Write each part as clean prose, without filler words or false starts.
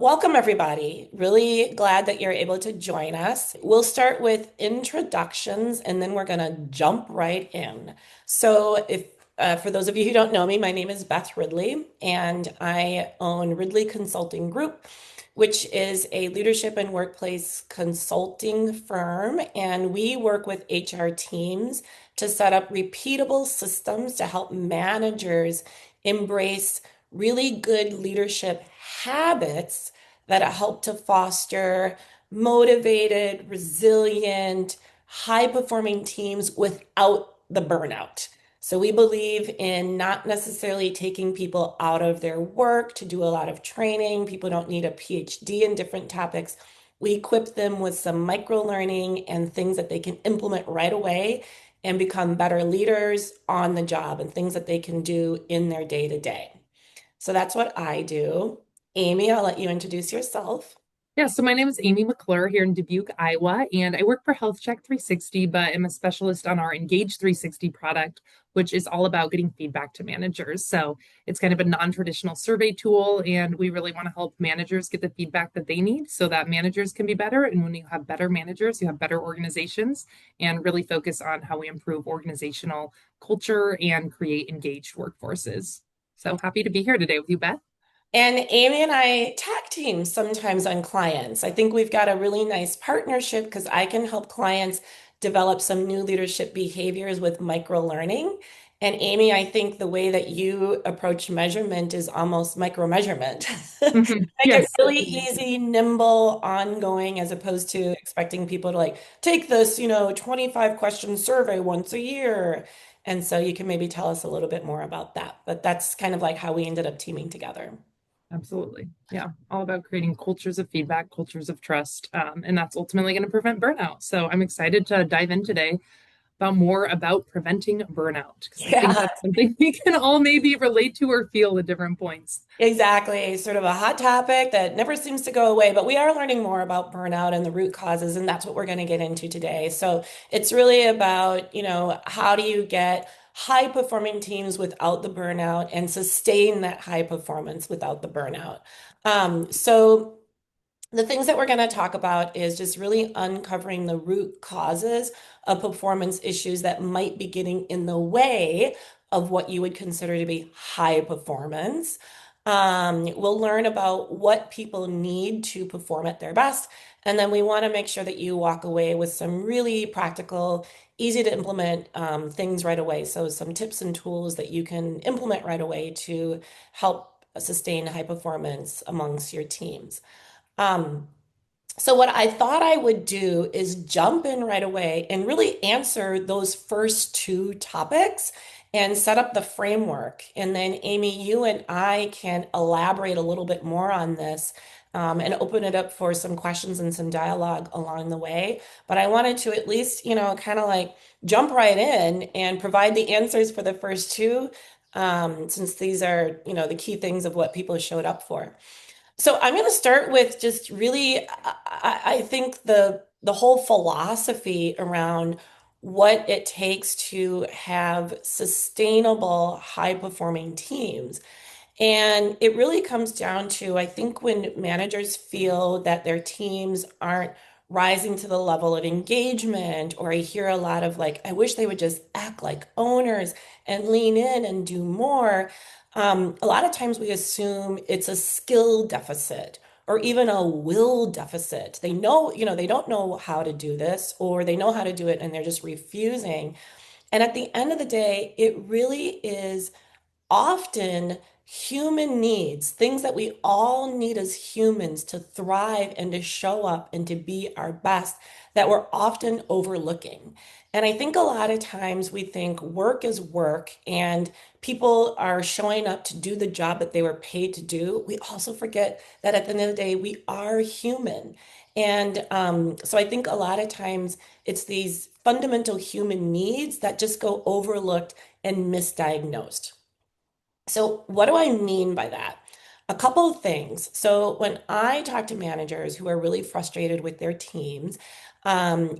Welcome, everybody. Really glad that you're able to join us. We'll start with introductions and then we're going to jump right in. So, if for those of you who don't know me, my name is Beth Ridley and I own Ridley Consulting Group, which is a leadership and workplace consulting firm. And we work with HR teams to set up repeatable systems to help managers embrace really good leadership habits that help to foster motivated, resilient, high performing teams without the burnout. So we believe in not necessarily taking people out of their work to do a lot of training. People don't need a PhD in different topics. We equip them with some micro learning and things that they can implement right away and become better leaders on the job and things that they can do in their day to day. So that's what I do. Amy, I'll let you introduce yourself. Yeah, so my name is Amy McClure here in Dubuque, Iowa, and I work for Health Check 360, but am a specialist on our Engage 360 product, which is all about getting feedback to managers. So it's kind of a non-traditional survey tool, and we really want to help managers get the feedback that they need so that managers can be better. And when you have better managers, you have better organizations, and really focus on how we improve organizational culture and create engaged workforces. So happy to be here today with you, Beth. And Amy and I tag team sometimes on clients. I think we've got a really nice partnership because I can help clients develop some new leadership behaviors with micro learning. And Amy, I think the way that you approach measurement is almost micro measurement. Mhm. Make it Yes. really easy, nimble, ongoing, as opposed to expecting people to like take this, 25 question survey once a year. And so you can maybe tell us a little bit more about that. But that's kind of like how we ended up teaming together. Absolutely. Yeah. All about creating cultures of feedback, cultures of trust. And that's ultimately going to prevent burnout. So I'm excited to dive in today about more about preventing burnout because I think Yeah. that's something we can all maybe relate to or feel at different points. Exactly. Sort of a hot topic that never seems to go away, but we are learning more about burnout and the root causes, and that's what we're going to get into today. So it's really about, how do you get high performing teams without the burnout and sustain that high performance without the burnout. So the things that we're going to talk about is just really uncovering the root causes of performance issues that might be getting in the way of what you would consider to be high performance. We'll learn about what people need to perform at their best. And then we want to make sure that you walk away with some really practical, easy to implement things right away. So, some tips and tools that you can implement right away to help sustain high performance amongst your teams. Um, so what I thought I would do is jump in right away and really answer those first two topics and set up the framework. And then Amy, you and I can elaborate a little bit more on this, and open it up for some questions and some dialogue along the way. But I wanted to at least, kind of like jump right in and provide the answers for the first two, since these are, the key things of what people showed up for. So I'm going to start with just really, I think the whole philosophy around what it takes to have sustainable, high performing teams. And it really comes down to, I think, when managers feel that their teams aren't rising to the level of engagement, or I hear a lot of like, I wish they would just act like owners and lean in and do more. A lot of times we assume it's a skill deficit or even a will deficit. They know, they don't know how to do this, or they know how to do it and they're just refusing. And at the end of the day, it really is often human needs, things that we all need as humans to thrive and to show up and to be our best, that we're often overlooking. And I think a lot of times we think work is work and people are showing up to do the job that they were paid to do. We also forget that at the end of the day, we are human. And so I think a lot of times it's these fundamental human needs that just go overlooked and misdiagnosed. So, what do I mean by that? A couple of things. So, when I talk to managers who are really frustrated with their teams,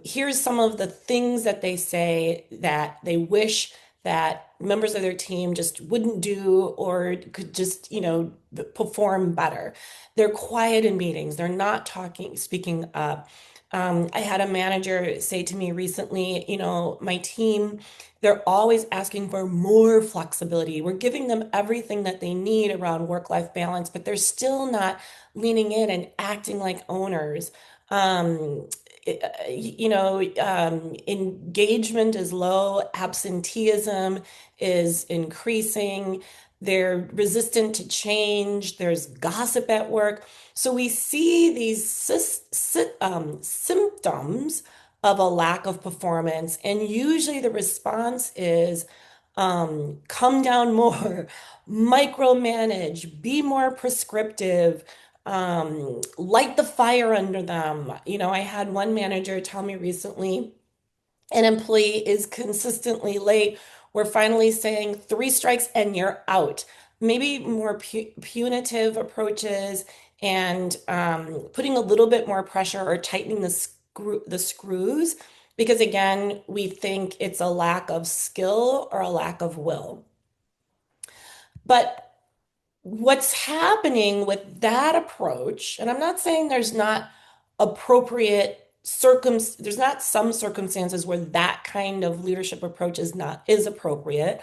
here's some of the things that they say that they wish that members of their team just wouldn't do or could just, perform better. They're quiet in meetings. They're not talking, speaking up. I had a manager say to me recently, my team, they're always asking for more flexibility. We're giving them everything that they need around work-life balance, but they're still not leaning in and acting like owners. Um, Engagement is low, absenteeism is increasing, they're resistant to change, there's gossip at work. So we see these symptoms of a lack of performance, and usually the response is come down more, micromanage, be more prescriptive, light the fire under them. I had one manager tell me recently an employee is consistently late. We're finally saying three strikes and you're out. Maybe more punitive approaches and putting a little bit more pressure or tightening the screws, because again, we think it's a lack of skill or a lack of will. But what's happening with that approach, and I'm not saying there's not there's not some circumstances where that kind of leadership approach is appropriate,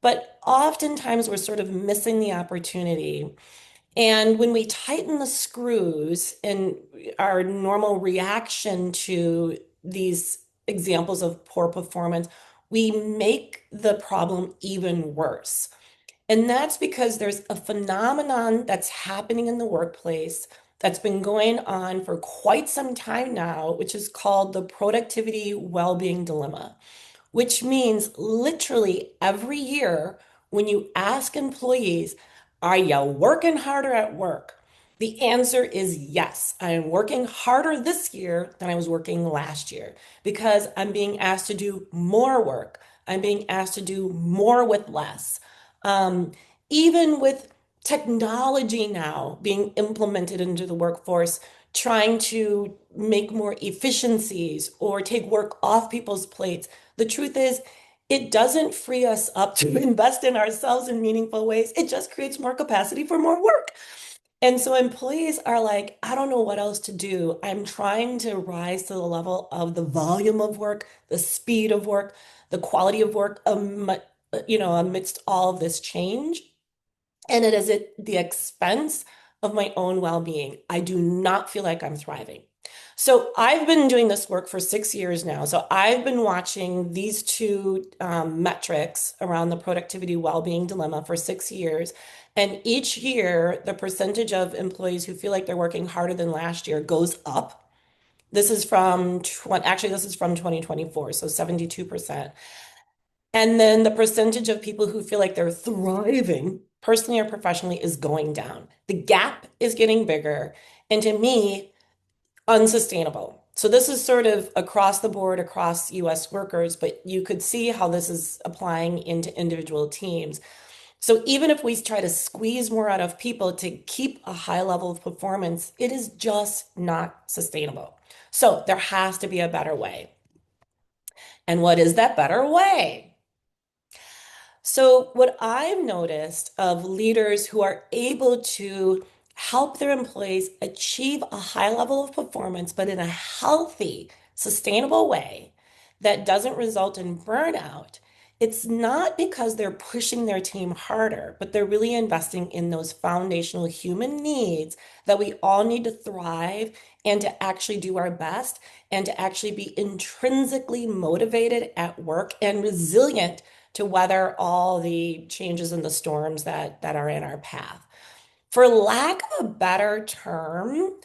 but oftentimes we're sort of missing the opportunity. And when we tighten the screws in our normal reaction to these examples of poor performance, we make the problem even worse. And that's because there's a phenomenon that's happening in the workplace that's been going on for quite some time now, which is called the productivity well-being dilemma, which means literally every year when you ask employees, are you working harder at work? The answer is yes. I am working harder this year than I was working last year because I'm being asked to do more work. I'm being asked to do more with less. Um, Even with technology now being implemented into the workforce, trying to make more efficiencies or take work off people's plates, the truth is, it doesn't free us up to invest in ourselves in meaningful ways. It just creates more capacity for more work. And so employees are like, I don't know what else to do. I'm trying to rise to the level of the volume of work, the speed of work, the quality of work, amidst all of this change. And it is at the expense of my own well-being. I do not feel like I'm thriving. So I've been doing this work for 6 years now. So I've been watching these two metrics around the productivity well-being dilemma for 6 years. And each year, the percentage of employees who feel like they're working harder than last year goes up. This is from 2024, so 72%. And then the percentage of people who feel like they're thriving, personally or professionally, is going down. The gap is getting bigger. And to me, unsustainable. So this is sort of across the board, across US workers, but you could see how this is applying into individual teams. So even if we try to squeeze more out of people to keep a high level of performance, it is just not sustainable. So there has to be a better way. And what is that better way? So, what I've noticed of leaders who are able to help their employees achieve a high level of performance, but in a healthy, sustainable way that doesn't result in burnout, it's not because they're pushing their team harder, but they're really investing in those foundational human needs that we all need to thrive and to actually do our best and to actually be intrinsically motivated at work and resilient to weather all the changes and the storms that are in our path. For lack of a better term,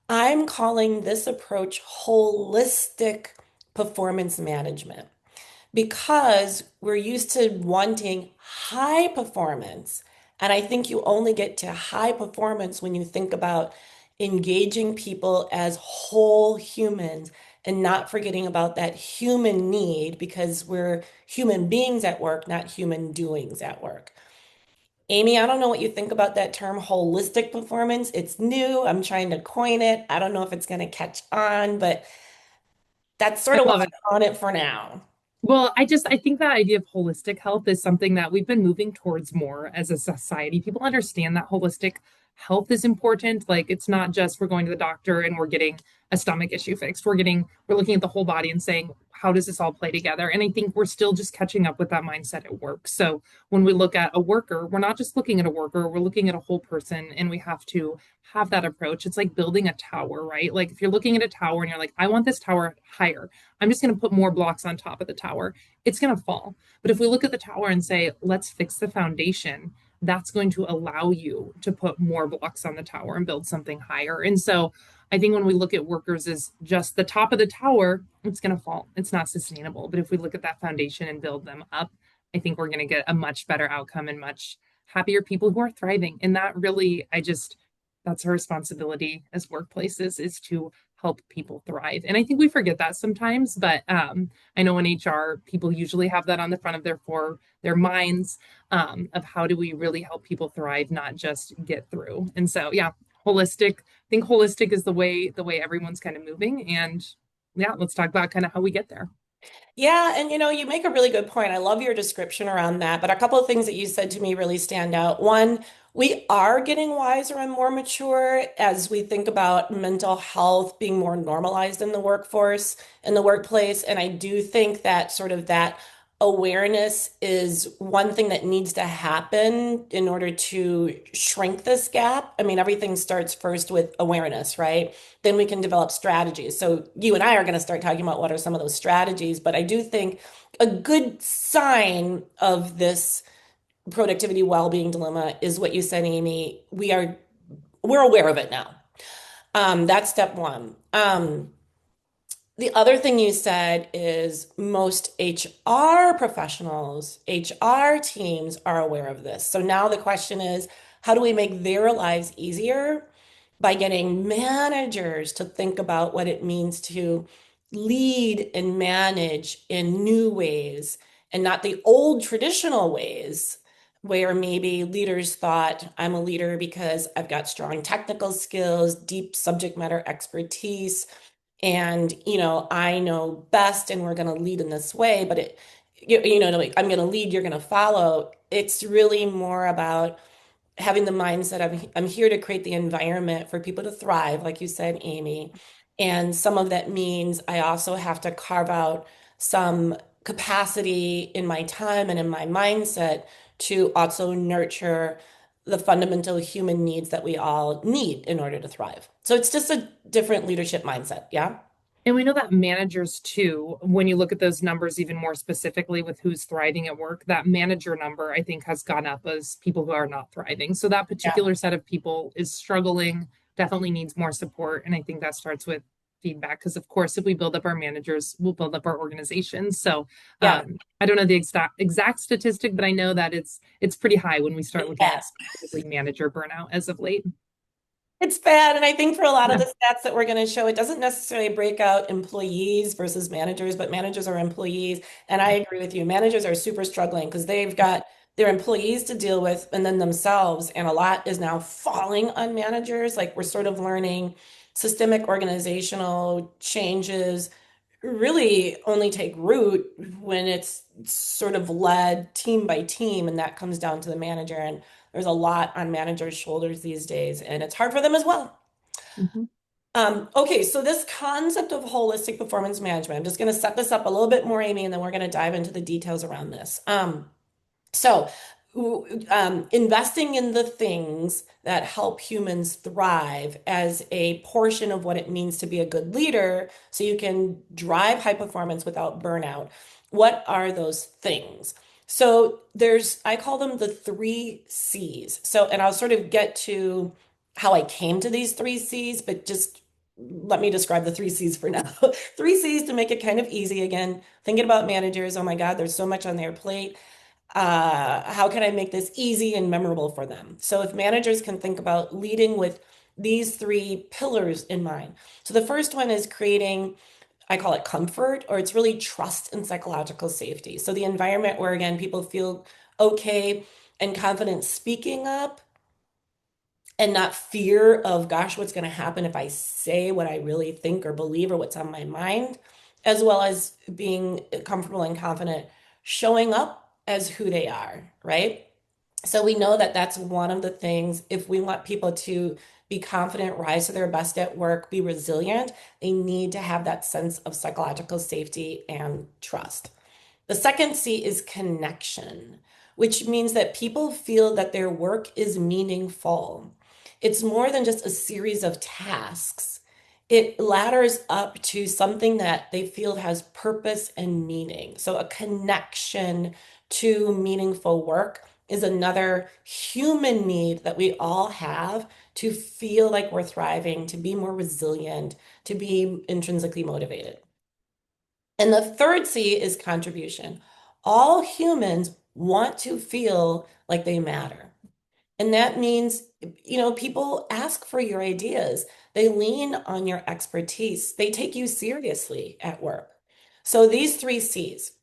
I'm calling this approach holistic performance management because we're used to wanting high performance. And I think you only get to high performance when you think about engaging people as whole humans and not forgetting about that human need because we're human beings at work, not human doings at work. Amy, I don't know what you think about that term holistic performance. It's new. I'm trying to coin it. I don't know if it's going to catch on, but that's I sort of what love it. I'm on it for now. Well, I think that idea of holistic health is something that we've been moving towards more as a society. People understand that holistic health is important. Like it's not just we're going to the doctor and we're getting a stomach issue fixed. We're looking at the whole body and saying, how does this all play together? And I think we're still just catching up with that mindset at work. So when we look at a worker, we're not just looking at a worker, we're looking at a whole person, and we have to have that approach. It's like building a tower, right? Like if you're looking at a tower and you're like, I want this tower higher, I'm just going to put more blocks on top of the tower, it's going to fall. But if we look at the tower and say, let's fix the foundation, that's going to allow you to put more blocks on the tower and build something higher. And so I think when we look at workers as just the top of the tower, it's going to fall. It's not sustainable. But if we look at that foundation and build them up, I think we're going to get a much better outcome and much happier people who are thriving. And that really, that's our responsibility as workplaces is to help people thrive. And I think we forget that sometimes, but I know in HR, people usually have that on the front of their minds of how do we really help people thrive, not just get through. And so, yeah, holistic. I think holistic is the way everyone's kind of moving. And yeah, let's talk about kind of how we get there. Yeah, and you make a really good point. I love your description around that, but a couple of things that you said to me really stand out. One, we are getting wiser and more mature as we think about mental health being more normalized in the workforce, in the workplace, and I do think that sort of that awareness is one thing that needs to happen in order to shrink this gap. I mean, everything starts first with awareness, right? Then we can develop strategies. So you and I are going to start talking about what are some of those strategies, but I do think a good sign of this productivity well-being dilemma is what you said, Amy. We're aware of it now. That's step one. The other thing you said is most HR professionals, HR teams are aware of this. So now the question is, how do we make their lives easier by getting managers to think about what it means to lead and manage in new ways and not the old traditional ways where maybe leaders thought, I'm a leader because I've got strong technical skills, deep subject matter expertise and I know best and we're going to lead in this way, but like, I'm going to lead, you're going to follow. It's really more about having the mindset of I'm here to create the environment for people to thrive, like you said, Amy. And some of that means I also have to carve out some capacity in my time and in my mindset to also nurture the fundamental human needs that we all need in order to thrive. So it's just a different leadership mindset. Yeah. And we know that managers too, when you look at those numbers even more specifically with who's thriving at work, that manager number I think has gone up as people who are not thriving. So that Yeah. particular set of people is struggling, definitely needs more support. And I think that starts with feedback because of course if we build up our managers, we'll build up our organizations. So Yeah. I don't know the exact statistic, but I know that it's pretty high when we start looking at Yes. specifically manager burnout as of late. It's bad. And I think for a lot of Yeah. the stats that we're going to show, it doesn't necessarily break out employees versus managers, but managers are employees. And I agree with you. Managers are super struggling because they've got their employees to deal with and then themselves. And a lot is now falling on managers. Like we're sort of learning systemic organizational changes really only take root when it's sort of led team by team, and that comes down to the manager. And there's a lot on managers' shoulders these days, and it's hard for them as well. Mhm. Okay, so this concept of holistic performance management, I'm just going to set this up a little bit more, Amy, and then we're going to dive into the details around this. So, investing in the things that help humans thrive as a portion of what it means to be a good leader, so you can drive high performance without burnout. What are those things? So, I call them the three C's. So, and I'll sort of get to how I came to these three C's, but just let me describe the three C's for now. Three C's to make it kind of easy. Again, thinking about managers, oh my God, there's so much on their plate. How can I make this easy and memorable for them? So if managers can think about leading with these three pillars in mind. So the first one is creating, I call it comfort, or it's really trust and psychological safety. So the environment where, again, people feel okay and confident speaking up and not fear of, gosh, what's going to happen if I say what I really think or believe or what's on my mind. as well as being comfortable and confident showing up as who they are, right? So we know that that's one of the things if we want people to be confident, rise to their best at work, be resilient, they need to have that sense of psychological safety and trust. The second C is connection, which means that people feel that their work is meaningful. It's more than just a series of tasks. It ladders up to something that they feel has purpose and meaning. So, a connection to meaningful work is another human need that we all have to feel like we're thriving, to be more resilient, to be intrinsically motivated. And the third C is contribution. All humans want to feel like they matter. And that means, people ask for your ideas. They lean on your expertise. They take you seriously at work. So these three C's.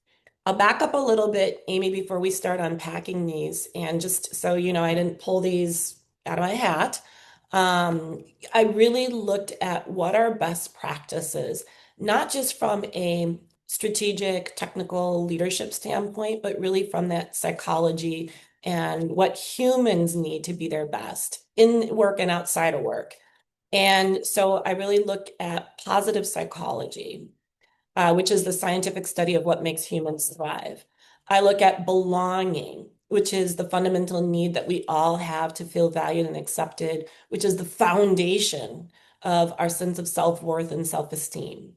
I'll back up a little bit, Amy, before we start unpacking these. And just so you know, I didn't pull these out of my hat. I really looked at what are best practices, not just from a strategic, technical leadership standpoint, but really from that psychology and what humans need to be their best in work and outside of work. And so I really look at positive psychology, which is the scientific study of what makes humans thrive. I look at belonging, which is the fundamental need that we all have to feel valued and accepted, which is the foundation of our sense of self-worth and self-esteem.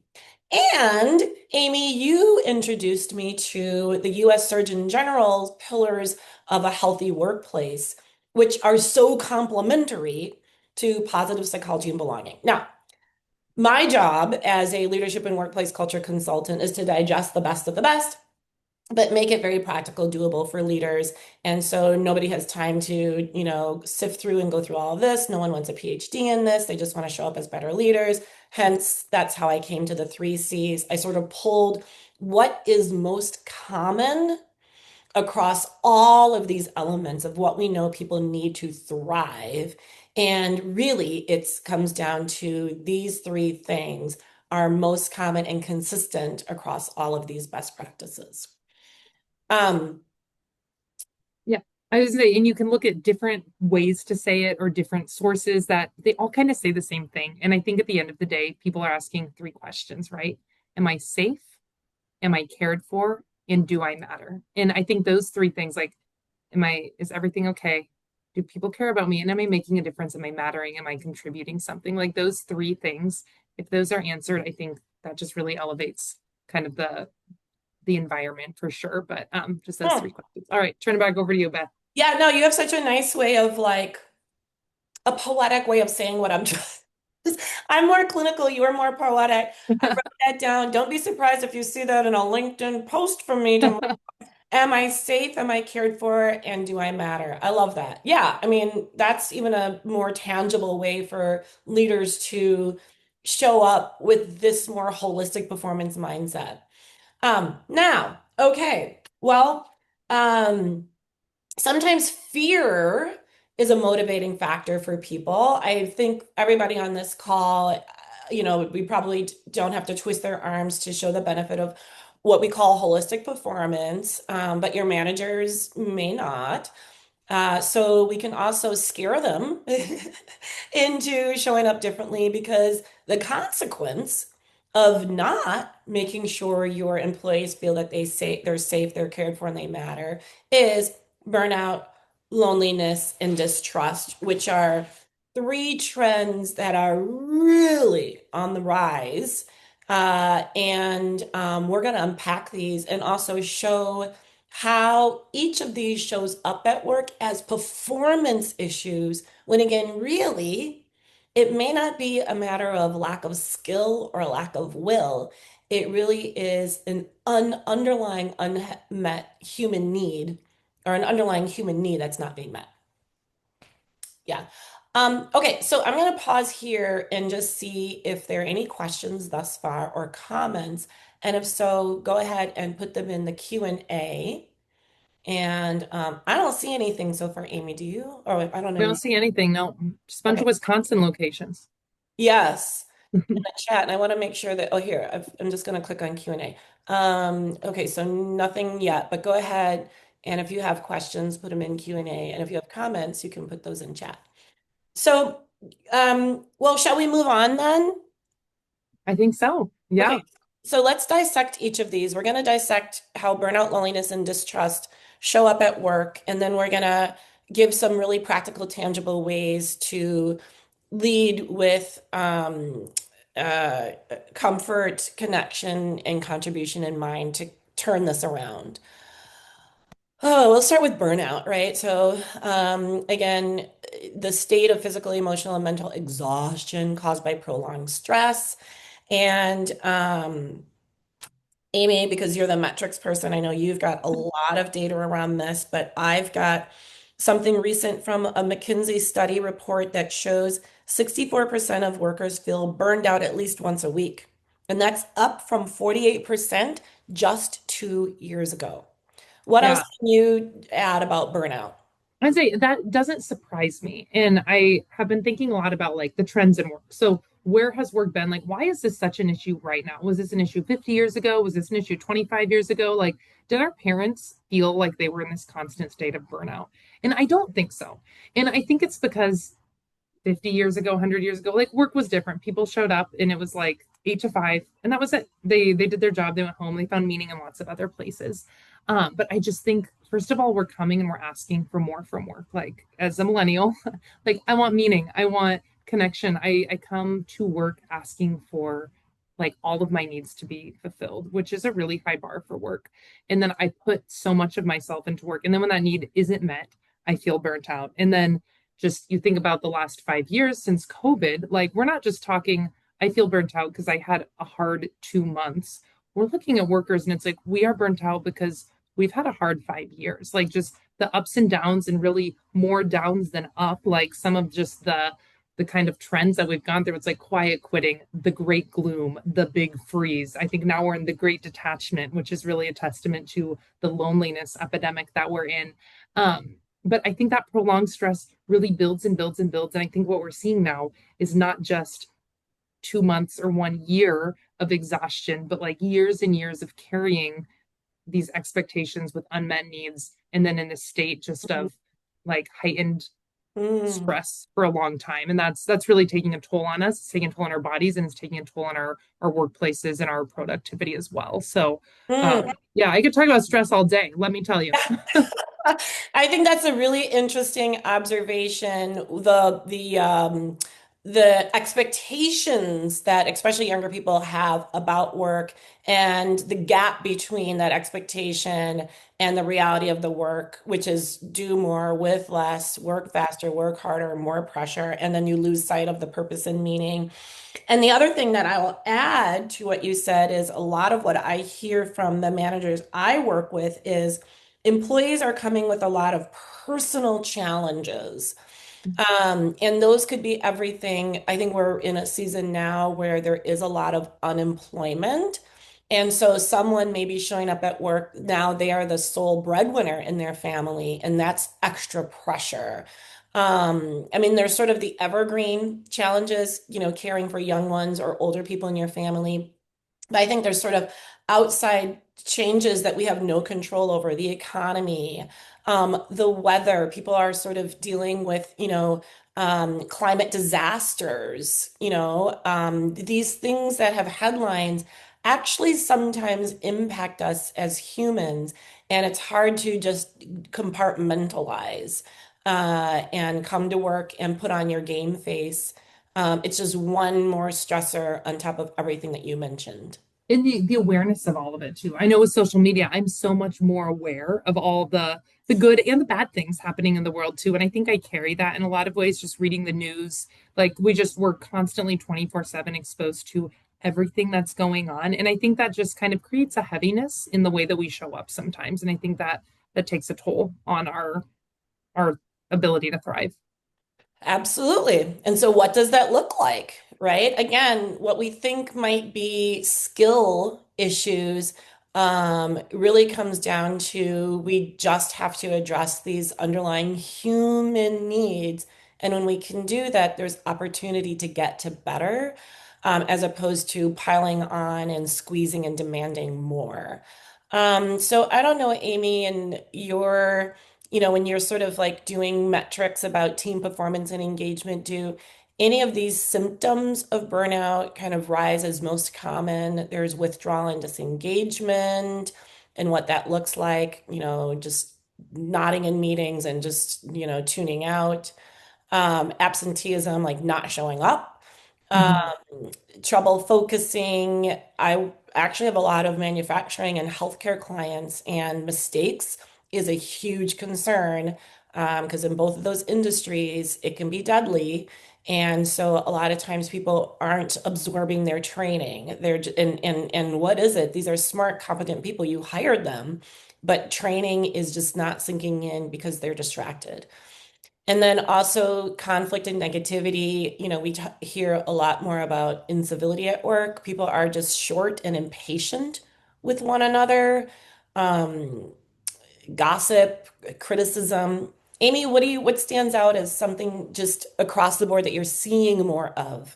And Amy, you introduced me to the US Surgeon General's pillars of a healthy workplace, which are so complementary to positive psychology and belonging. Now, my job as a leadership and workplace culture consultant is to digest the best of the best, but make it very practical, doable for leaders. And so nobody has time to, sift through and go through all of this. No one wants a PhD in this. They just want to show up as better leaders. Hence, that's how I came to the three C's. I sort of pulled what is most common across all of these elements of what we know people need to thrive. And really, it comes down to these three things are most common and consistent across all of these best practices. Um, Yeah. I was gonna say, and you can look at different ways to say it or different sources that they all kind of say the same thing. And I think at the end of the day, people are asking three questions, right? Am I safe? Am I cared for? And do I matter? And I think those three things, like, is everything okay? Do people care about me? And am I making a difference? Am I mattering? Am I contributing something? Like those three things, if those are answered, I think that just really elevates kind of the environment for sure. But just those hmm. three questions. All right, turn it back over to you, Beth. Yeah, no, you have such a nice way of like a poetic way of saying what I'm trying. I'm more clinical, you are more poetic. I wrote that down. Don't be surprised if you see that in a LinkedIn post from me tomorrow. Am I safe? Am I cared for? And do I matter? I love that. Yeah, I mean, that's even a more tangible way for leaders to show up with this more holistic performance mindset. Now, okay, well, um, sometimes fear is a motivating factor for people. I think everybody on this call, we probably don't have to twist their arms to show the benefit of what we call holistic performance, but your managers may not. So we can also scare them into showing up differently because the consequence of not making sure your employees feel that they're safe, they're cared for, and they matter is burnout, loneliness, and distrust, which are three trends that are really on the rise. And we're going to unpack these and also show how each of these shows up at work as performance issues, when again, really, it may not be a matter of lack of skill or lack of will. It really is an underlying unmet human need or an underlying human need that's not being met. Yeah. Okay, so I'm going to pause here and just see if there are any questions thus far or comments. And if so, go ahead and put them in the Q&A. And I don't see anything so far, Amy, do you? Or I don't We don't know. see anything. No, just a bunch Okay. of Wisconsin locations. Yes. chat, and I want to make sure that, oh, here, I'm just going to click on Q&A. Okay, so nothing yet, but go ahead. And if you have questions, put them in Q&A. And if you have comments, you can put those in chat. So, well, shall we move on then? I think so. Yeah. Okay, so let's dissect each of these. We're going to dissect how burnout, loneliness, and distrust show up at work. And then we're going to give some really practical, tangible ways to lead with uh, comfort, connection, and contribution in mind to turn this around. Oh, we'll start with burnout, right? So, again, the state of physical, emotional, and mental exhaustion caused by prolonged stress. And Amy, because you're the metrics person, I know you've got a lot of data around this, but I've got something recent from a McKinsey study report that shows 64% of workers feel burned out at least once a week. And that's up from 48% just 2 years ago. What else Yeah. can you add about burnout? I'd say that doesn't surprise me. And I have been thinking a lot about like the trends in work. So, where has work been? Like, why is this such an issue right now? Was this an issue 50 years ago? Was this an issue 25 years ago? Like, did our parents feel like they were in this constant state of burnout? And I don't think so. And I think it's because 50 years ago, 100 years ago, like work was different. People showed up and it was like 8 to 5, and that was it. They did their job, they went home, they found meaning in lots of other places. But I just think, first of all, we're coming and we're asking for more from work. Like as a millennial, like I want meaning, I want connection. I come to work asking for like all of my needs to be fulfilled, which is a really high bar for work. And then I put so much of myself into work. And then when that need isn't met, I feel burnt out. And then just you think about the last 5 years since COVID, like we're not just talking, I feel burnt out because I had a hard 2 months. We're looking at workers and it's like we are burnt out because we've had a hard 5 years, like just the ups and downs and really more downs than up, like some of just the kind of trends that we've gone through. It's like quiet quitting, the great gloom, the big freeze. I think now we're in the great detachment, which is really a testament to the loneliness epidemic that we're in. But I think that prolonged stress really builds and builds and builds. And I think what we're seeing now is not just 2 months or 1 year of exhaustion, but like years and years of carrying these expectations with unmet needs. And then in a state just of like heightened Mm, stress for a long time. And that's really taking a toll on us. It's taking a toll on our bodies and it's taking a toll on our workplaces and our productivity as well. So mm. yeah, I could talk about stress all day, let me tell you. I think that's a really interesting observation. The expectations that especially younger people have about work and the gap between that expectation and the reality of the work, which is do more with less, work faster, work harder, more pressure, and then you lose sight of the purpose and meaning. And the other thing that I will add to what you said is a lot of what I hear from the managers I work with is employees are coming with a lot of personal challenges. And those could be everything. I think we're in a season now where there is a lot of unemployment. And so someone may be showing up at work now, they are the sole breadwinner in their family, and that's extra pressure. I mean, there's sort of the evergreen challenges, caring for young ones or older people in your family. But I think there's sort of outside changes that we have no control over, the economy, the weather. People are sort of dealing with, climate disasters, these things that have headlines actually sometimes impact us as humans. And it's hard to just compartmentalize and come to work and put on your game face. It's just one more stressor on top of everything that you mentioned. And the awareness of all of it too. I know with social media, I'm so much more aware of all the good and the bad things happening in the world too. And I think I carry that in a lot of ways, just reading the news. Like we're constantly 24/7 exposed to everything that's going on. And I think that just kind of creates a heaviness in the way that we show up sometimes. And I think that takes a toll on our ability to thrive. Absolutely. And so, what does that look like, right? Again, what we think might be skill issues really comes down to we just have to address these underlying human needs. And when we can do that, there's opportunity to get to better. as opposed to piling on and squeezing and demanding more. So I don't know, Amy, and when you're sort of like doing metrics about team performance and engagement, do any of these symptoms of burnout kind of rise as most common? There's withdrawal and disengagement and what that looks like, just nodding in meetings and just, tuning out. Absenteeism, like not showing up. Um, Mhm. Trouble focusing. I actually have a lot of manufacturing and healthcare clients, and mistakes is a huge concern because in both of those industries, it can be deadly. And so a lot of times people aren't absorbing their training. And what is it? These are smart, competent people. You hired them, but training is just not sinking in because they're distracted. And then also conflict and negativity. We hear a lot more about incivility at work. People are just short and impatient with one another. Um, Gossip, criticism. Amy, what stands out as something just across the board that you're seeing more of?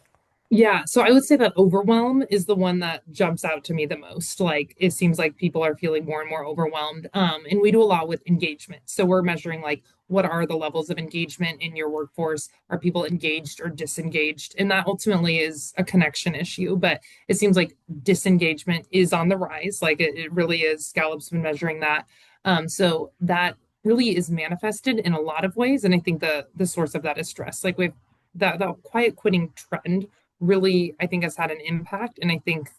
Yeah, so I would say that overwhelm is the one that jumps out to me the most. Like it seems like people are feeling more and more overwhelmed. And we do a lot with engagement. So we're measuring like what are the levels of engagement in your workforce? Are people engaged or disengaged? And that ultimately is a connection issue, but it seems like disengagement is on the rise. Like it really is. Gallup's been measuring that. So that really is manifested in a lot of ways. And I think the source of that is stress. Like we've that quiet quitting trend really, I think, has had an impact. And I think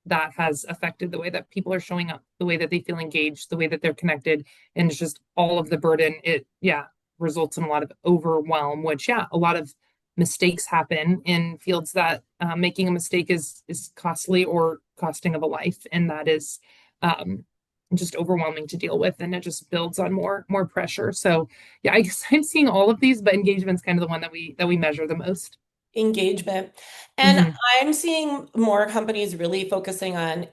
that has affected the way that people are showing up, the way that they feel engaged, the way that they're connected, and it's just all of the burden. It, yeah, results in a lot of overwhelm, which, yeah, a lot of mistakes happen in fields that making a mistake is costly or costing of a life. And that is um, just overwhelming to deal with. And it just builds on more pressure. So yeah, I guess I'm seeing all of these, but engagement's kind of the one that we measure the most. Engagement. And Hmm. I'm seeing more companies really focusing on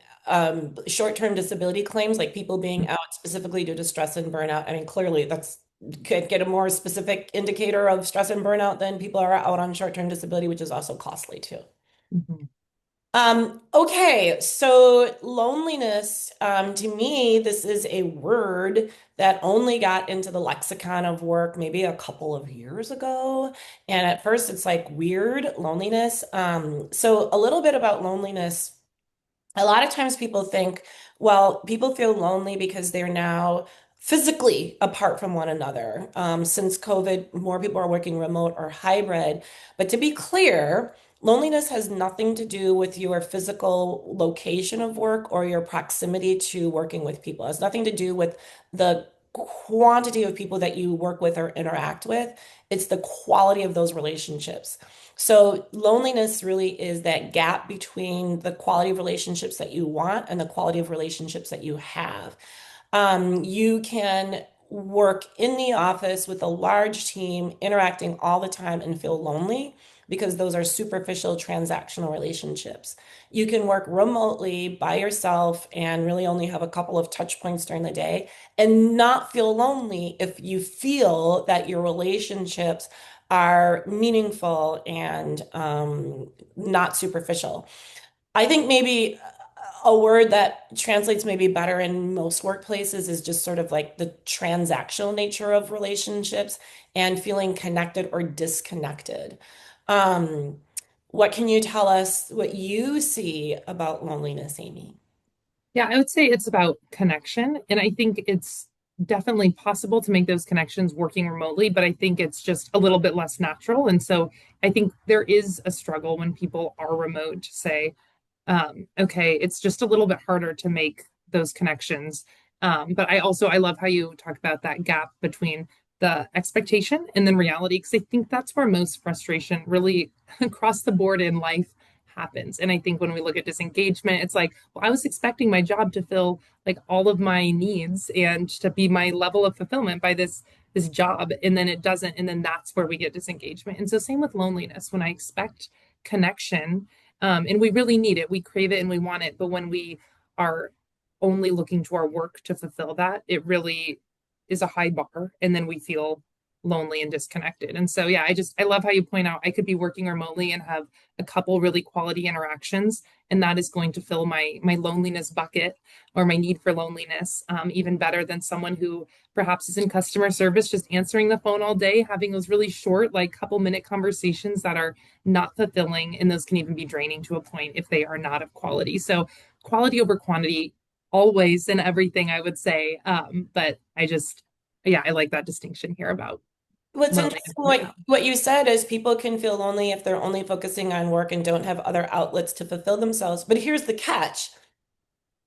short-term disability claims, like people being out specifically due to stress and burnout. I mean, clearly that's could get a more specific indicator of stress and burnout than people are out on short-term disability, which is also costly too. Hmm. Okay, so loneliness, to me, this is a word that only got into the lexicon of work maybe a couple of years ago. And at first, it's like weird loneliness. So a little bit about loneliness. A lot of times people think, well, people feel lonely because they're now physically apart from one another. Since COVID, more people are working remote or hybrid. But to be clear, loneliness has nothing to do with your physical location of work or your proximity to working with people. It has nothing to do with the quantity of people that you work with or interact with. It's the quality of those relationships. So loneliness really is that gap between the quality of relationships that you want and the quality of relationships that you have. You can work in the office with a large team, interacting all the time and feel lonely because those are superficial transactional relationships. You can work remotely by yourself and really only have a couple of touch points during the day and not feel lonely if you feel that your relationships are meaningful and not superficial. I think maybe a word that translates maybe better in most workplaces is just sort of like the transactional nature of relationships and feeling connected or disconnected. Um, what can you tell us what you see about loneliness, Amy? Yeah, I would say it's about connection. And I think it's definitely possible to make those connections working remotely, but I think it's just a little bit less natural. And so I think there is a struggle when people are remote to say, okay, it's just a little bit harder to make those connections. But I love how you talk about that gap between the expectation and then reality, because I think that's where most frustration really across the board in life happens. And I think when we look at disengagement, it's like, well, I was expecting my job to fill like all of my needs and to be my level of fulfillment by this job, and then it doesn't, and then that's where we get disengagement. And so same with loneliness. When I expect connection, and we really need it, we crave it and we want it, but when we are only looking to our work to fulfill that, it really is a high bar, and then we feel lonely and disconnected. And so, yeah, I love how you point out I could be working remotely and have a couple really quality interactions, and that is going to fill my loneliness bucket or my need for loneliness even better than someone who perhaps is in customer service, just answering the phone all day, having those really short, like couple minute conversations that are not fulfilling. And those can even be draining to a point if they are not of quality. So, quality over quantity, always in everything, I would say. But yeah, I like that distinction here about What's lonely interesting, and burnout. what you said is people can feel lonely if they're only focusing on work and don't have other outlets to fulfill themselves. But here's the catch.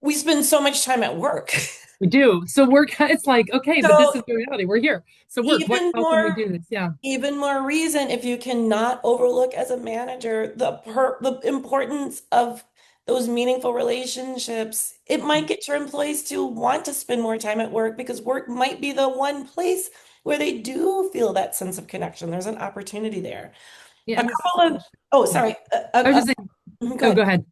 We spend so much time at work. We do. So it's like, okay, but this So is the reality. We're here. So work, even how can we more do this? Yeah. even more reason if you cannot overlook as a manager the importance of those meaningful relationships. It might get your employees to want to spend more time at work because work might be the one place where they do feel that sense of connection. There's an opportunity there. Yeah. A And this is couple a of, question. oh, Yeah. sorry. I was just saying, Go oh, ahead. go ahead.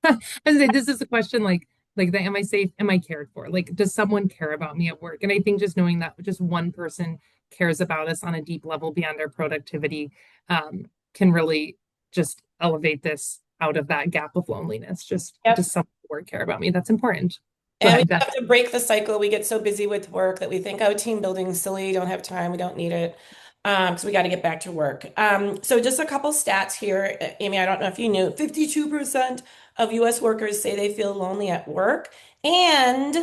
I was say this is a question like that, am I safe? Am I cared for? Like, does someone care about me at work? And I think just knowing that just one person cares about us on a deep level beyond our productivity can really just elevate this out of that gap of loneliness. Just Yep. does someone at work care about me? That's important. Go And we ahead, Beth. have to break the cycle. We get so busy with work that we think, oh, team building is silly, don't have time, we don't need it. Because we got to get back to work. So just a couple stats here. Amy, I don't know if you knew, 52% of US workers say they feel lonely at work. And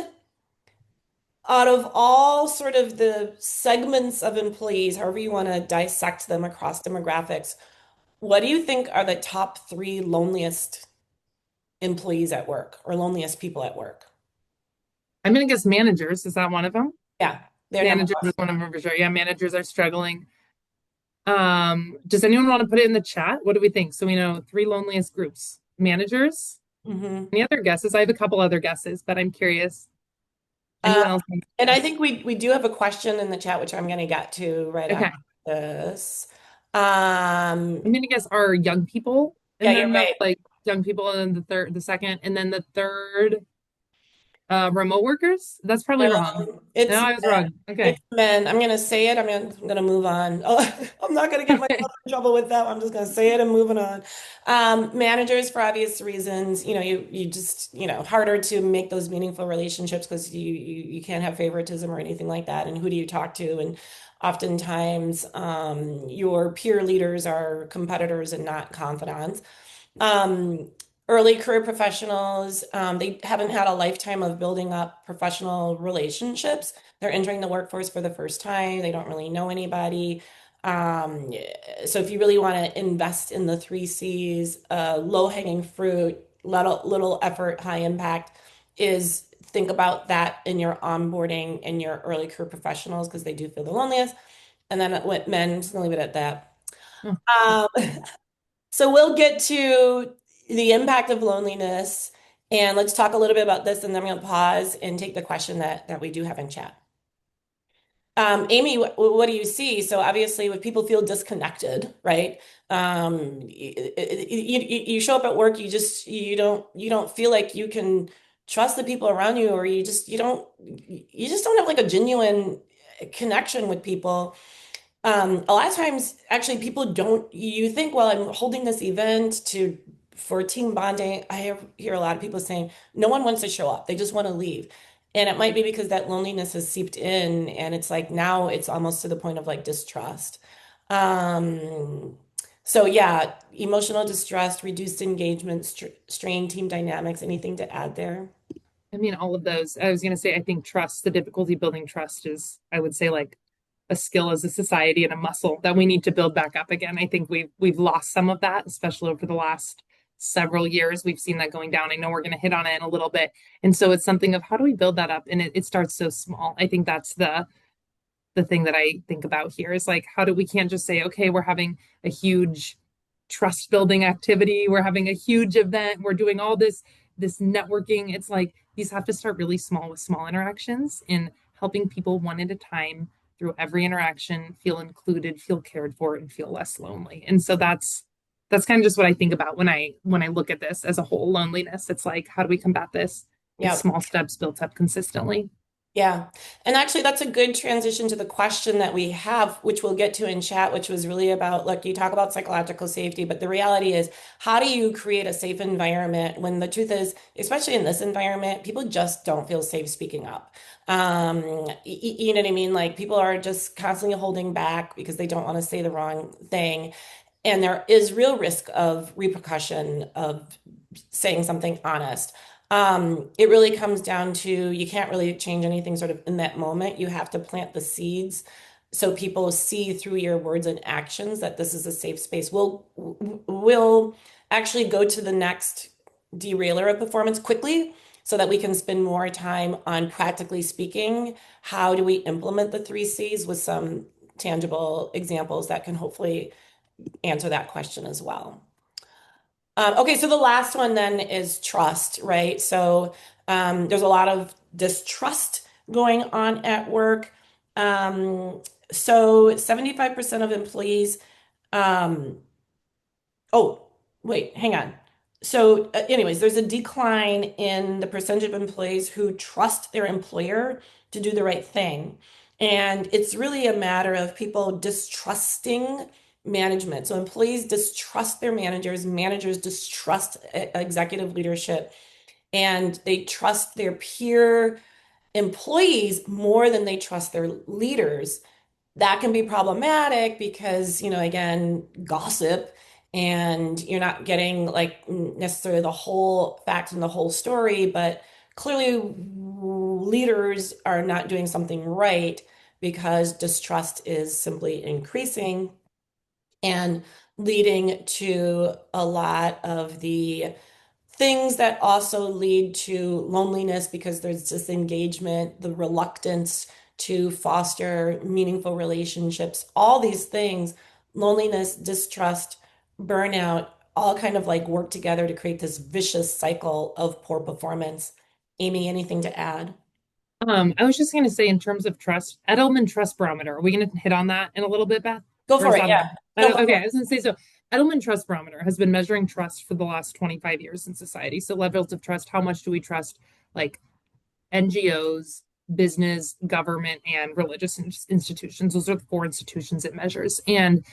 out of all sort of the segments of employees, however you want to dissect them across demographics, what do you think are the top three loneliest employees at work or loneliest people at work? I'm going to guess managers. Is that one of them? Yeah, they're number Managers is one of them for sure. Yeah, managers are struggling. Does anyone want to put it in the chat? What do we think? So we know three loneliest groups. Managers. one. Any other guesses? I have a couple other guesses, but I'm curious. Um, Anyone else want to and I guess? think we do have a question in the chat, which I'm going to get to right Okay. after this. Um, I'm gonna guess are young people, yeah, and you're then right. like young people, and then the second, and then the third, remote workers. That's probably wrong. No, It's I was wrong. Okay. it's men. I'm gonna say it. I'm gonna move on. Oh, I'm not gonna get myself in trouble with that. I'm just gonna say it and moving on. Managers, for obvious reasons, you just harder to make those meaningful relationships because you can't have favoritism or anything like that. And who do you talk to? And oftentimes, your peer leaders are competitors and not confidants. Um, Early career professionals, they haven't had a lifetime of building up professional relationships. They're entering the workforce for the first time. They don't really know anybody. Um, so if you really want to invest in the three C's, low-hanging fruit, little effort, high impact, is think about that in your onboarding and your early career professionals because they do feel the loneliest. And then with men, I'm just gonna leave it at that. Oh, Um, so we'll get to the impact of loneliness, and let's talk a little bit about this, and then I'm going to pause and take the question that we do have in chat. Amy, what do you see? So obviously, when people feel disconnected, right? You show up at work, you don't feel like you can trust the people around you, or you just don't have like a genuine connection with people. A lot of times, actually, people don't. You think, well, I'm holding this event for team bonding. Hear a lot of people saying no one wants to show up; they just want to leave, and it might be because that loneliness has seeped in, and it's like now it's almost to the point of like distrust. Um, so yeah, emotional distress, reduced engagement, strained team dynamics. Anything to add there? I mean, all of those. I was gonna say, I think trust, the difficulty building trust is, I would say, like a skill as a society and a muscle that we need to build back up again. I think we've lost some of that, especially over the last several years. We've seen that going down. I know we're going to hit on it in a little bit, and so it's something of how do we build that up, and it starts so small. I think that's the thing that I think about here is like, how do we can't just say, okay, we're having a huge trust building activity, we're having a huge event, we're doing all this networking. It's like these have to start really small with small interactions and helping people one at a time through every interaction feel included, feel cared for, and feel less lonely. And so that's kind of just what I think about when I look at this as a whole loneliness. It's like, how do we combat this? It's Yeah. small steps built up consistently. Yeah. And actually, that's a good transition to the question that we have, which we'll get to in chat, which was really about, look, you talk about psychological safety, but the reality is, how do you create a safe environment when the truth is, especially in this environment, people just don't feel safe speaking up. You know what I mean? Like people are just constantly holding back because they don't want to say the wrong thing. And there is real risk of repercussion of saying something honest. It really comes down to you can't really change anything sort of in that moment. You have to plant the seeds so people see through your words and actions that this is a safe space. We'll actually go to the next derailer of performance quickly so that we can spend more time on practically speaking. How do we implement the three C's with some tangible examples that can hopefully answer that question as well. Okay, so the last one then is trust, right? So there's a lot of distrust going on at work. Um, so 75% of employees um, oh, wait, hang on. So, anyways, there's a decline in the percentage of employees who trust their employer to do the right thing. And it's really a matter of people distrusting management. So, employees distrust their managers, managers distrust executive leadership, and they trust their peer employees more than they trust their leaders. That can be problematic because, again, gossip and you're not getting like necessarily the whole fact and the whole story, but clearly leaders are not doing something right because distrust is simply increasing and leading to a lot of the things that also lead to loneliness because there's disengagement, the reluctance to foster meaningful relationships, all these things, loneliness, distrust, burnout, all kind of like work together to create this vicious cycle of poor performance. Amy, anything to add? I was just going to say, in terms of trust, Edelman Trust Barometer, are we going to hit on that in a little bit, Beth? Go Or for is it. that Yeah. on? No, go Okay, for I was going to say, so Edelman Trust Barometer has been measuring trust for the last 25 years in society. So levels of trust, how much do we trust like NGOs, business, government, and religious institutions? Those are the four institutions it measures. And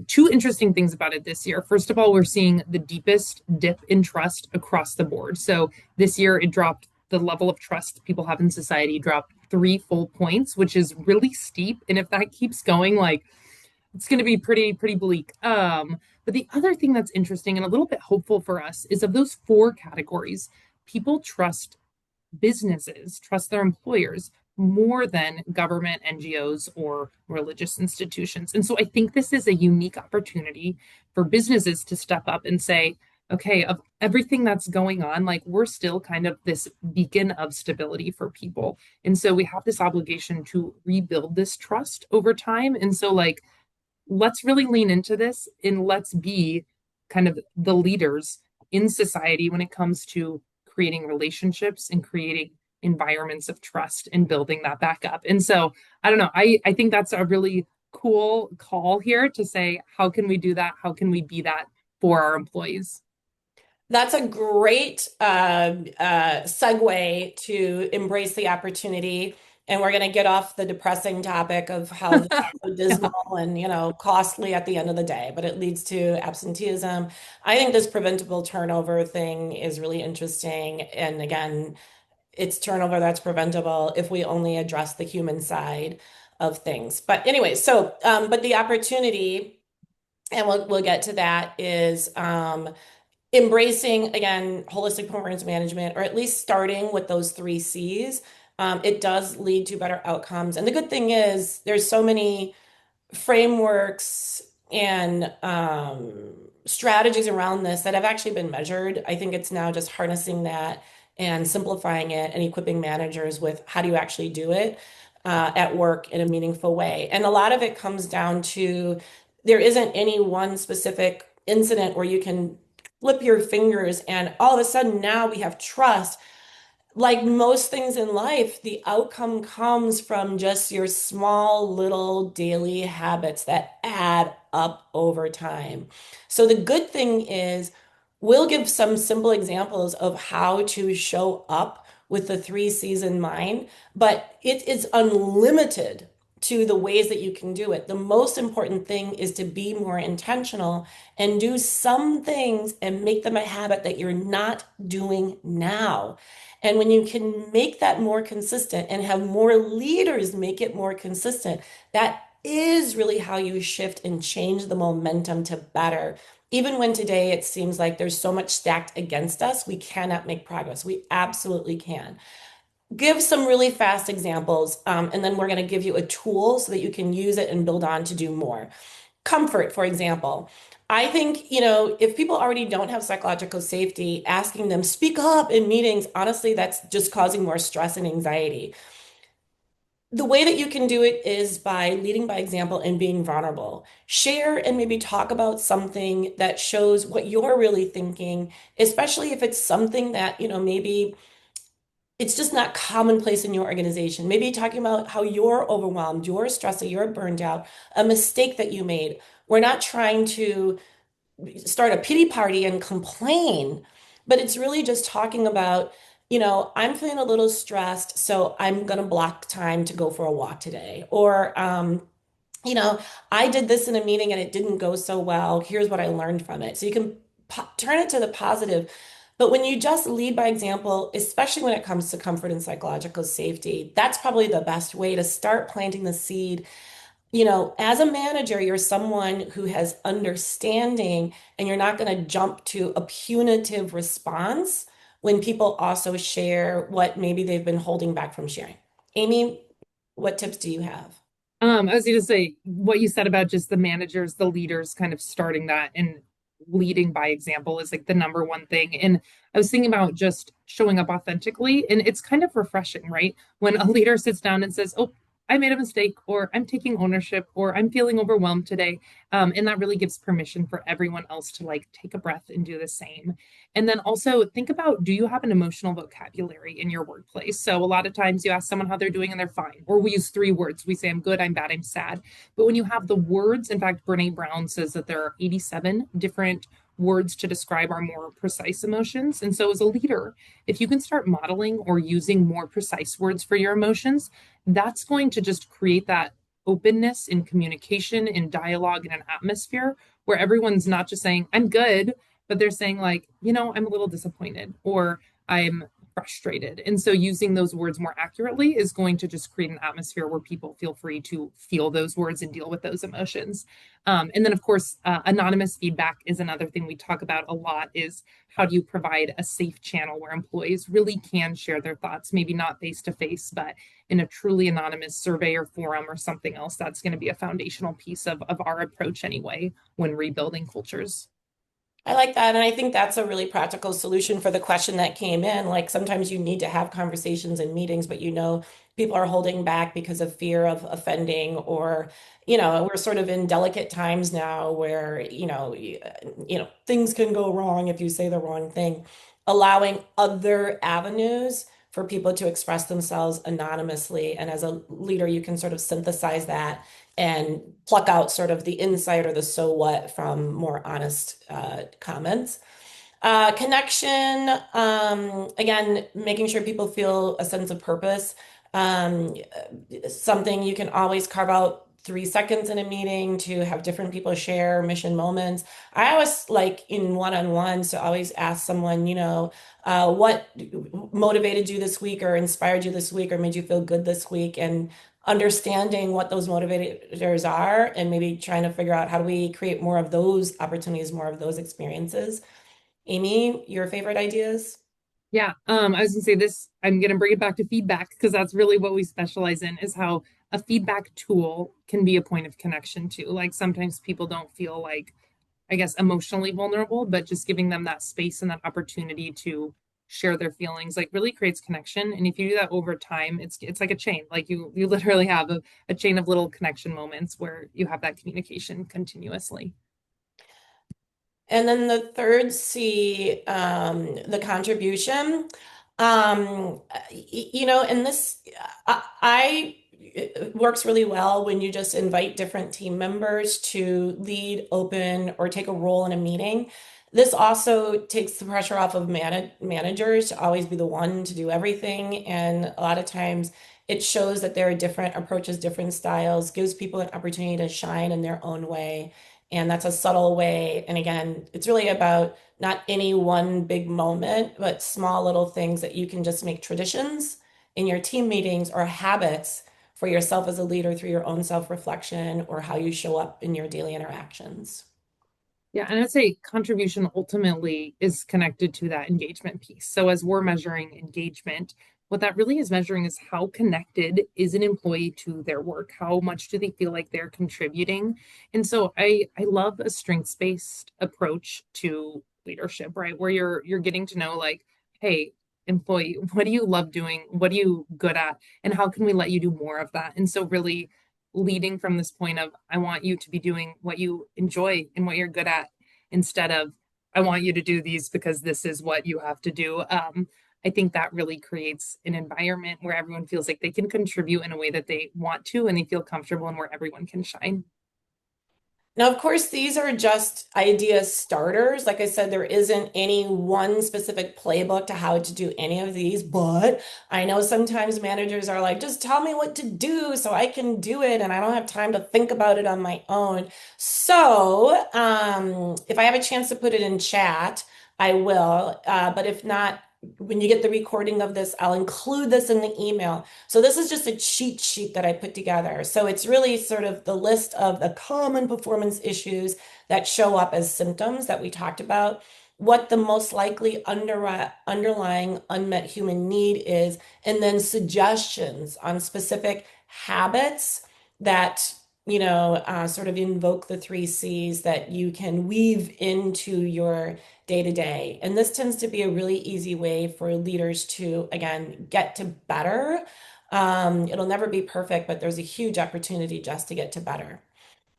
two interesting things about it this year. First of all, we're seeing the deepest dip in trust across the board. So this year it dropped, the level of trust people have in society dropped 3 full points, which is really steep. And if that keeps going, like it's going to be pretty bleak. But the other thing that's interesting and a little bit hopeful for us is of those four categories, people trust businesses, trust their employers more than government, NGOs, or religious institutions. And so I think this is a unique opportunity for businesses to step up and say, okay, of everything that's going on, like we're still kind of this beacon of stability for people. And so we have this obligation to rebuild this trust over time. And so, like, let's really lean into this and let's be kind of the leaders in society when it comes to creating relationships and creating environments of trust and building that back up. And so I don't know, I think that's a really cool call here to say, how can we do that? How can we be that for our employees? That's a great segue to embrace the opportunity. And we're going to get off the depressing topic of how this is so Yeah. dismal and, costly at the end of the day, but it leads to absenteeism. I think this preventable turnover thing is really interesting. And again, it's turnover that's preventable if we only address the human side of things. But anyway, but the opportunity, and we'll get to that, is embracing again holistic performance management, or at least starting with those three C's. It does lead to better outcomes. And the good thing is there's so many frameworks and strategies around this that have actually been measured. I think it's now just harnessing that and simplifying it and equipping managers with how do you actually do it at work in a meaningful way. And a lot of it comes down to there isn't any one specific incident where you can flip your fingers and all of a sudden now we have trust. Like most things in life, the outcome comes from just your small little daily habits that add up over time. So the good thing is we'll give some simple examples of how to show up with the three C's in mind, but it is unlimited to the ways that you can do it. The most important thing is to be more intentional and do some things and make them a habit that you're not doing now. And when you can make that more consistent and have more leaders make it more consistent, that is really how you shift and change the momentum to better. Even when today it seems like there's so much stacked against us, we cannot make progress. We absolutely can. Give some really fast examples, and then we're going to give you a tool so that you can use it and build on to do more. Comfort, for example. I think, if people already don't have psychological safety, asking them speak up in meetings, honestly, that's just causing more stress and anxiety. The way that you can do it is by leading by example and being vulnerable. Share and maybe talk about something that shows what you're really thinking, especially if it's something that, maybe it's just not commonplace in your organization. Maybe talking about how you're overwhelmed, you're stressed, you're burned out, a mistake that you made. We're not trying to start a pity party and complain, but it's really just talking about, I'm feeling a little stressed, so I'm going to block time to go for a walk today. Or, you know, I did this in a meeting and it didn't go so well. Here's what I learned from it. So you can turn it to the positive. But when you just lead by example, especially when it comes to comfort and psychological safety, that's probably the best way to start planting the seed. As a manager, you're someone who has understanding and you're not going to jump to a punitive response when people also share what maybe they've been holding back from sharing. Amy, what tips do you have? I was going to say what you said about just the managers, the leaders kind of starting that and leading by example is like the number one thing. And I was thinking about just showing up authentically. And it's kind of refreshing, right? When a leader sits down and says, oh, I made a mistake, or I'm taking ownership, or I'm feeling overwhelmed today. And that really gives permission for everyone else to like take a breath and do the same. And then also think about, do you have an emotional vocabulary in your workplace? So a lot of times you ask someone how they're doing and they're fine. Or we use three words. We say, I'm good, I'm bad, I'm sad. But when you have the words, in fact, Brene Brown says that there are 87 different words to describe our more precise emotions. And so as a leader, if you can start modeling or using more precise words for your emotions, that's going to just create that openness in communication, in dialogue, in an atmosphere where everyone's not just saying, I'm good, but they're saying like, I'm a little disappointed or I'm frustrated. And so using those words more accurately is going to just create an atmosphere where people feel free to feel those words and deal with those emotions. And then of course, anonymous feedback is another thing we talk about a lot is how do you provide a safe channel where employees really can share their thoughts, maybe not face to face, but in a truly anonymous survey or forum or something else. That's going to be a foundational piece of our approach anyway when rebuilding cultures. I like that. And I think that's a really practical solution for the question that came in. Like sometimes you need to have conversations and meetings, but people are holding back because of fear of offending, or, we're sort of in delicate times now where, things can go wrong if you say the wrong thing. Allowing other avenues for people to express themselves anonymously. And as a leader, you can sort of synthesize that and pluck out sort of the insight or the so what from more honest comments. Connection, again, making sure people feel a sense of purpose. Um, Something you can always carve out 3 seconds in a meeting to have different people share mission moments. I always like in one-on-ones to always ask someone, what motivated you this week or inspired you this week or made you feel good this week, and understanding what those motivators are and maybe trying to figure out how do we create more of those opportunities, more of those experiences. Amy, your favorite ideas? Yeah, I was gonna say this, I'm gonna bring it back to feedback because that's really what we specialize in is how a feedback tool can be a point of connection too. Like sometimes people don't feel like, I guess, emotionally vulnerable, but just giving them that space and that opportunity to share their feelings like really creates connection. And if you do that over time, it's like a chain. Like you literally have a chain of little connection moments where you have that communication continuously. And then the third C, the contribution. And this, it works really well when you just invite different team members to lead, open, or take a role in a meeting. This also takes the pressure off of managers to always be the one to do everything. And a lot of times it shows that there are different approaches, different styles, gives people an opportunity to shine in their own way. And that's a subtle way. And again, it's really about not any one big moment, but small little things that you can just make traditions in your team meetings or habits for yourself as a leader through your own self-reflection or how you show up in your daily interactions. Yeah, and I'd say contribution ultimately is connected to that engagement piece. So as we're measuring engagement, what that really is measuring is how connected is an employee to their work? How much do they feel like they're contributing? And so I love a strengths-based approach to leadership, right? Where you're getting to know like, hey, employee, what do you love doing? What are you good at? And how can we let you do more of that? And so really leading from this point of I want you to be doing what you enjoy and what you're good at instead of I want you to do these because this is what you have to do. I think that really creates an environment where everyone feels like they can contribute in a way that they want to and they feel comfortable and where everyone can shine. Now, of course, these are just idea starters. Like I said, there isn't any one specific playbook to how to do any of these, but I know sometimes managers are like, just tell me what to do so I can do it, and I don't have time to think about it on my own. So, if I have a chance to put it in chat, I will. But if not, when you get the recording of this, I'll include this in the email. So this is just a cheat sheet that I put together. So it's really sort of the list of the common performance issues that show up as symptoms that we talked about, what the most likely underlying unmet human need is, and then suggestions on specific habits that sort of invoke the three C's that you can weave into your day to day. And this tends to be a really easy way for leaders to, again, get to better. It'll never be perfect, but there's a huge opportunity just to get to better.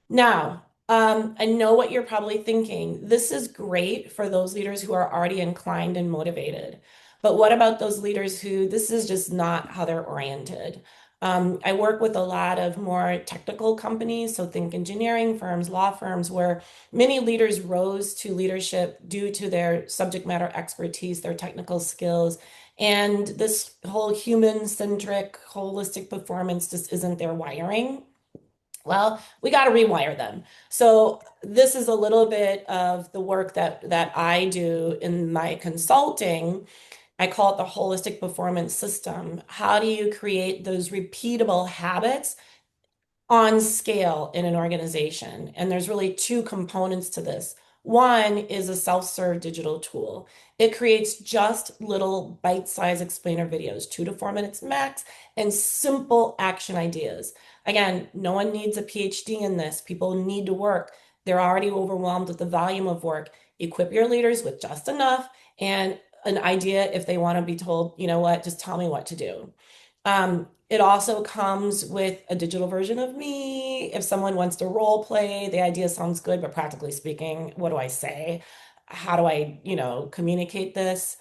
Now, I know what you're probably thinking. This is great for those leaders who are already inclined and motivated. But what about those leaders who this is just not how they're oriented? I work with a lot of more technical companies, so think engineering firms, law firms, where many leaders rose to leadership due to their subject matter expertise, their technical skills, and this whole human-centric, holistic performance just isn't their wiring. Well, we got to rewire them. So this is a little bit of the work that I do in my consulting. I call it the holistic performance system. How do you create those repeatable habits on scale in an organization? And there's really two components to this. One is a self-serve digital tool. It creates just little bite-sized explainer videos, 2 to 4 minutes max, and simple action ideas. Again, no one needs a PhD in this. People need to work. They're already overwhelmed with the volume of work. Equip your leaders with just enough and an idea if they want to be told, you know what, just tell me what to do. It also comes with a digital version of me. If someone wants to role play, the idea sounds good, but practically speaking, what do I say? How do I, communicate this?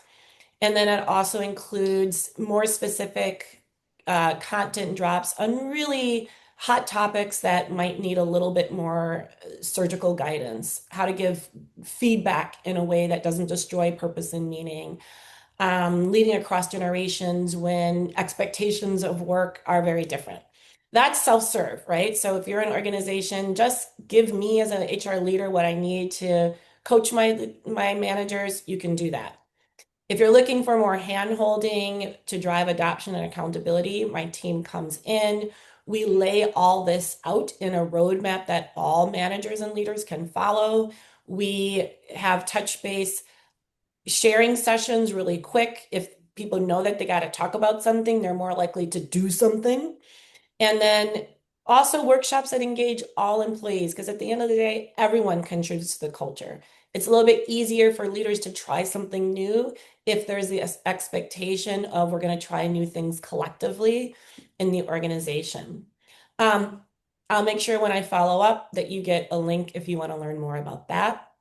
And then it also includes more specific content drops on really hot topics that might need a little bit more surgical guidance, how to give feedback in a way that doesn't destroy purpose and meaning, leading across generations when expectations of work are very different. That's self-serve, right? So if you're an organization, just give me as an HR leader what I need to coach my managers, you can do that. If you're looking for more hand-holding to drive adoption and accountability, my team comes in. We lay all this out in a roadmap that all managers and leaders can follow. We have touch base sharing sessions really quick. If people know that they got to talk about something, they're more likely to do something. And then also workshops that engage all employees, because at the end of the day, everyone contributes to the culture. It's a little bit easier for leaders to try something new if there's the expectation of we're going to try new things collectively in the organization. Um, I'll make sure when I follow up that you get a link if you want to learn more about that.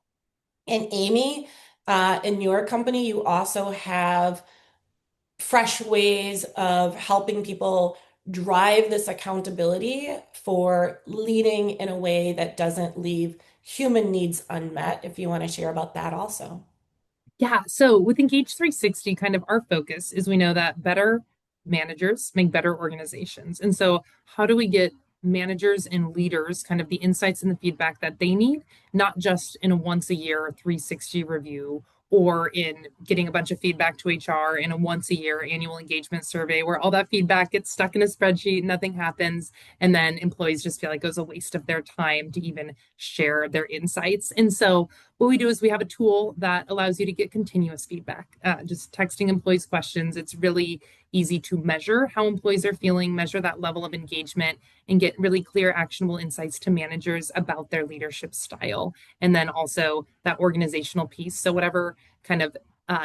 And Amy, in your company, you also have fresh ways of helping people drive this accountability for leading in a way that doesn't leave human needs unmet, if you want to share about that also. Yeah. So with Engage 360, kind of our focus is we know that better managers make better organizations. And so, how do we get managers and leaders kind of the insights and the feedback that they need, not just in a once a year 360 review or in getting a bunch of feedback to HR in a once a year annual engagement survey where all that feedback gets stuck in a spreadsheet, nothing happens, and then employees just feel like it was a waste of their time to even share their insights. And so, what we do is we have a tool that allows you to get continuous feedback, just texting employees questions. It's really easy to measure how employees are feeling, measure that level of engagement, and get really clear, actionable insights to managers about their leadership style. And then also that organizational piece. So, whatever kind of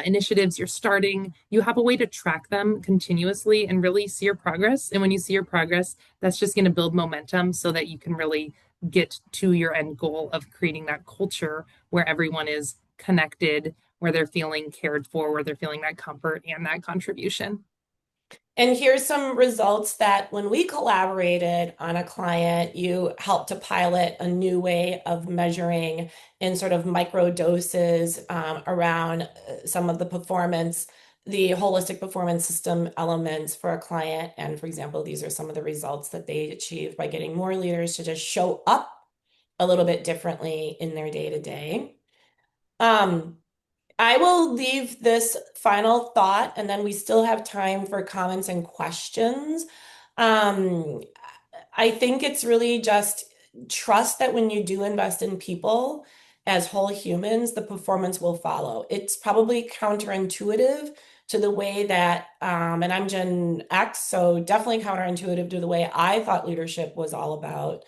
initiatives you're starting, you have a way to track them continuously and really see your progress. And when you see your progress, that's just going to build momentum so that you can really get to your end goal of creating that culture where everyone is connected, where they're feeling cared for, where they're feeling that comfort and that contribution. And here's some results that when we collaborated on a client, you helped to pilot a new way of measuring in sort of micro doses around some of the performance, the holistic performance system elements for a client. And for example, these are some of the results that they achieved by getting more leaders to just show up a little bit differently in their day to day. I will leave this final thought, and then we still have time for comments and questions. Um, I think it's really just trust that when you do invest in people as whole humans, the performance will follow. It's probably counterintuitive to the way that, and I'm Gen X, so definitely counterintuitive to the way I thought leadership was all about.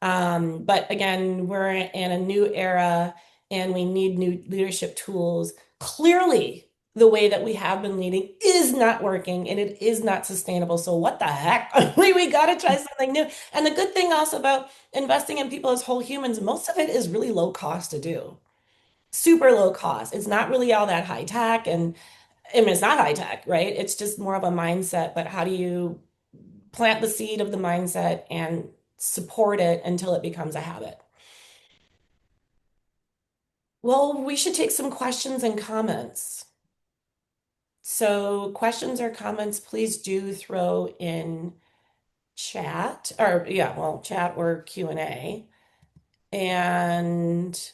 But again, we're in a new era and we need new leadership tools. Clearly, the way that we have been leading is not working and it is not sustainable. So what the heck? We got to try something new. And the good thing also about investing in people as whole humans, most of it is really low cost to do. Super low cost. It's not really all that high tech and I mean, it's not high tech, right? It's just more of a mindset, but how do you plant the seed of the mindset and support it until it becomes a habit? Well, we should take some questions and comments. So questions or comments, please do throw in chat or yeah, well, chat or Q&A. And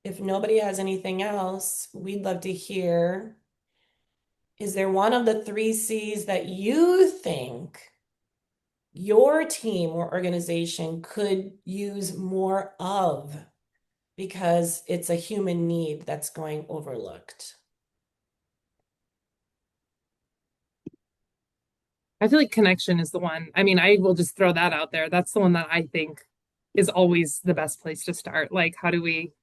if nobody has anything else, we'd love to hear, is there one of the three C's that you think your team or organization could use more of because it's a human need that's going overlooked? I feel like connection is the one. I mean, I will just throw that out there. That's the one that I think is always the best place to start. Like, how do we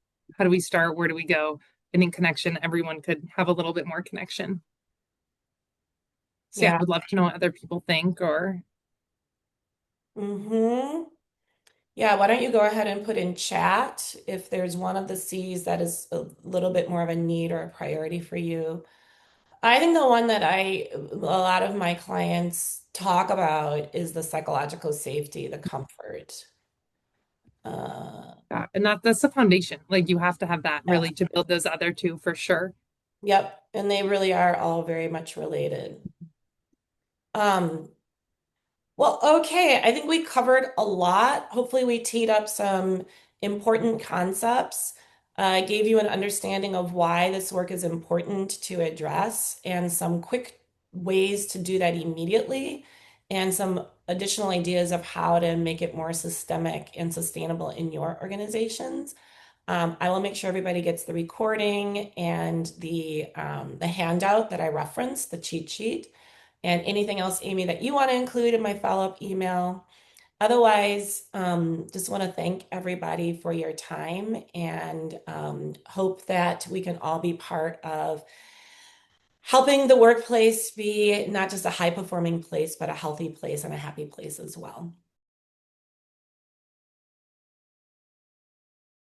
start? Where do we go? I think connection, everyone could have a little bit more connection. So yeah, I Yeah. would love to know what other people think or Mm-hmm. Yeah, why don't you go ahead and put in chat if there's one of the C's that is a little bit more of a need or a priority for you. I think the one that a lot of my clients talk about is the psychological safety, the comfort. Uh, yeah. And that's the foundation. Like you have to have that yeah, really to build those other two for sure. yep. And they really are all very much related. Um, Well, okay. I think we covered a lot. Hopefully, we teed up some important concepts, gave you an understanding of why this work is important to address, and some quick ways to do that immediately, and some additional ideas of how to make it more systemic and sustainable in your organizations. I will make sure everybody gets the recording and the handout that I referenced, the cheat sheet, and anything else, Amy, that you want to include in my follow-up email. Otherwise, just want to thank everybody for your time and hope that we can all be part of helping the workplace be not just a high-performing place, but a healthy place and a happy place as well.